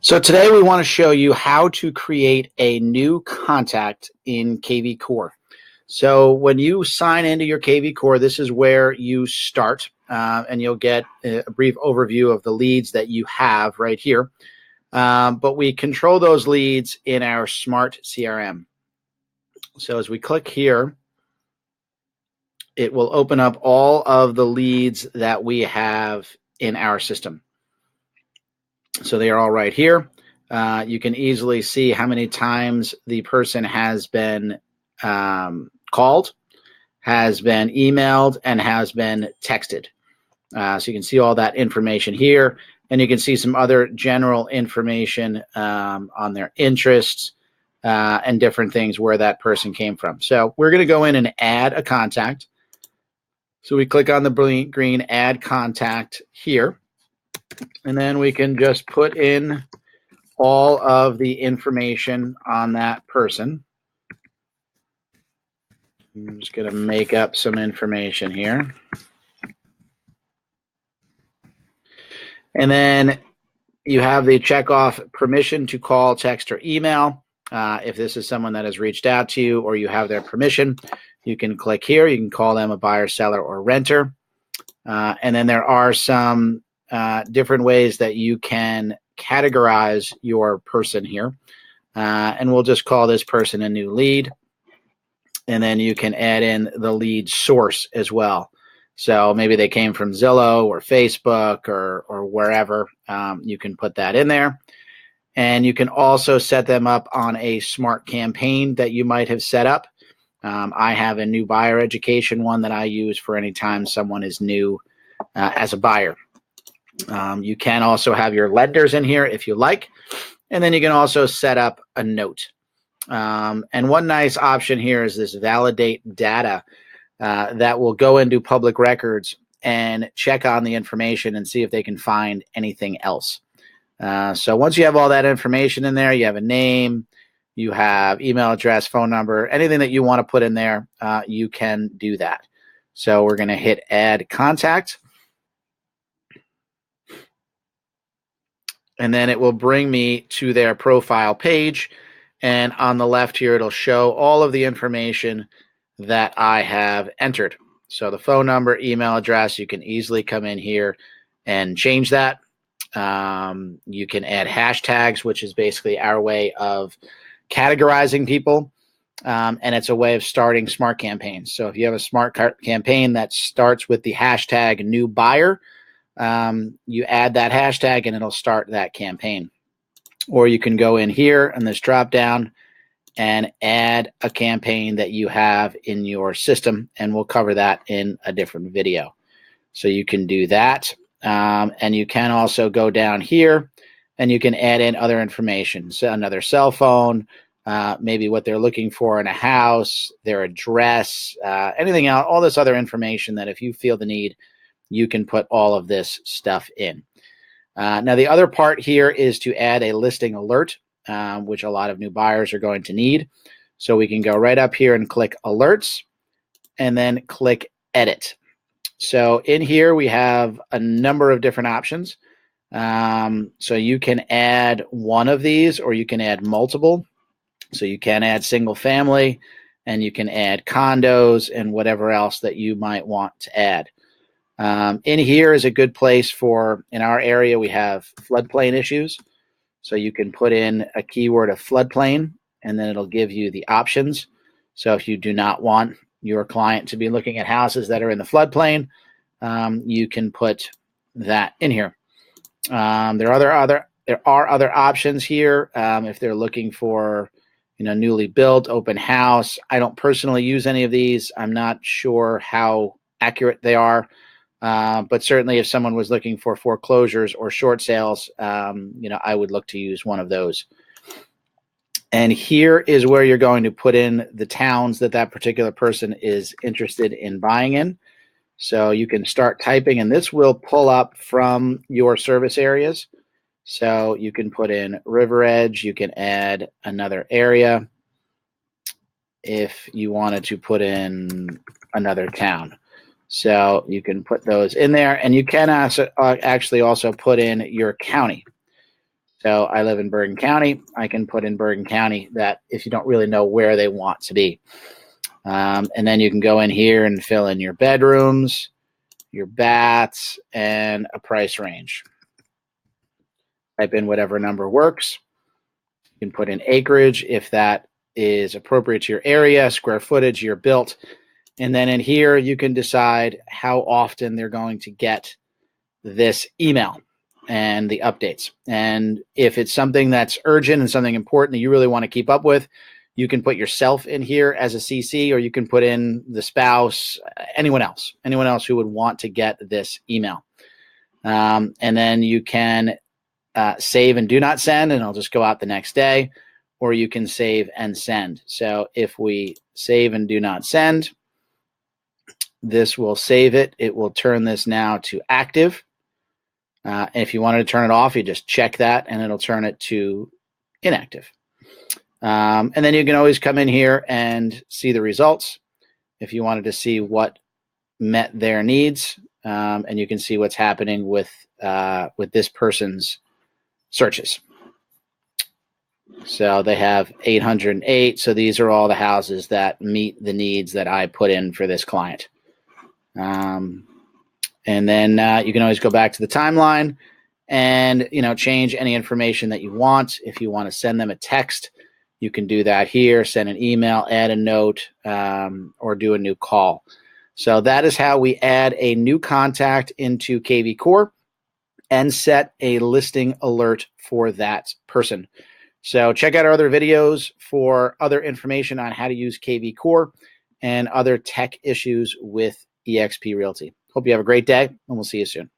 So today we want to show you how to create a new contact in KVCore. So when you sign into your KVCore, this is where you start, and you'll get a brief overview of the leads that you have right here. But we control those leads in our Smart CRM. So as we click here, it will open up all of the leads that we have in our system. So they are all right here. You can easily see how many times the person has been called, has been emailed, and has been texted. So you can see all that information here, and you can see some other general information on their interests and different things where that person came from. So we're going to go in and add a contact. So we click on the green Add Contact here, and then we can just put in all of the information on that person. I'm just going to make up some information here. And then you have the check off permission to call, text, or email. If this is someone that has reached out to you or you have their permission, you can click here. You can call them a buyer, seller, or renter. And then there are some different ways that you can categorize your person here. And we'll just call this person a new lead. And then you can add in the lead source as well. So maybe they came from Zillow or Facebook or wherever. You can put that in there. And you can also set them up on a smart campaign that you might have set up. I have a new buyer education one that I use for any time someone is new as a buyer. You can also have your lenders in here if you like. And then you can also set up a note. And one nice option here is this validate data that will go into public records and check on the information and see if they can find anything else. So once you have all that information in there, you have a name, you have email address, phone number, anything that you want to put in there, you can do that. So we're going to hit Add Contact. And then it will bring me to their profile page. And on the left here, it'll show all of the information that I have entered. So the phone number, email address, you can easily come in here and change that. You can add hashtags, which is basically our way of categorizing people. And it's a way of starting smart campaigns. So if you have a smart campaign that starts with the hashtag new buyer, you add that hashtag and it'll start that campaign. Or you can go in here in this drop down and add a campaign that you have in your system, and we'll cover that in a different video. So you can do that. And you can also go down here and you can add in other information. So another cell phone, maybe what they're looking for in a house, their address, anything else, all this other information that if you feel the need, you can put all of this stuff in. Now, the other part here is to add a listing alert, which a lot of new buyers are going to need. So we can go right up here and click Alerts and then click Edit. So in here, we have a number of different options. So you can add one of these or you can add multiple. So you can add single family and you can add condos and whatever else that you might want to add. In here is a good place for, in our area, we have floodplain issues. So you can put in a keyword of floodplain and then it'll give you the options. So if you do not want your client to be looking at houses that are in the floodplain, you can put that in here. There are other options here. If they're looking for, newly built, open house. I don't personally use any of these. I'm not sure how accurate they are. But certainly if someone was looking for foreclosures or short sales, I would look to use one of those. And here is where you're going to put in the towns that particular person is interested in buying in. So you can start typing, and this will pull up from your service areas. So you can put in River Edge. You can add another area if you wanted to put in another town. So you can put those in there, and you can actually also put in your county. So I live in Bergen County. I can put in Bergen County that if you don't really know where they want to be. And then you can go in here and fill in your bedrooms, your baths, and a price range. Type in whatever number works. You can put in acreage if that is appropriate to your area, square footage, your built. And then in here, you can decide how often they're going to get this email and the updates. And if it's something that's urgent and something important that you really want to keep up with, you can put yourself in here as a CC, or you can put in the spouse, anyone else who would want to get this email. And then you can save and do not send, and it'll just go out the next day, or you can save and send. So if we save and do not send, this will save it. It will turn this now to active. If you wanted to turn it off, you just check that and it'll turn it to inactive. And then you can always come in here and see the results if you wanted to see what met their needs, and you can see what's happening with this person's searches. So they have 808. So these are all the houses that meet the needs that I put in for this client. And then you can always go back to the timeline and, change any information that you want. If you want to send them a text, you can do that here, send an email, add a note, or do a new call. So that is how we add a new contact into KVCore and set a listing alert for that person. So check out our other videos for other information on how to use KVCore and other tech issues with eXp Realty. Hope you have a great day, and we'll see you soon.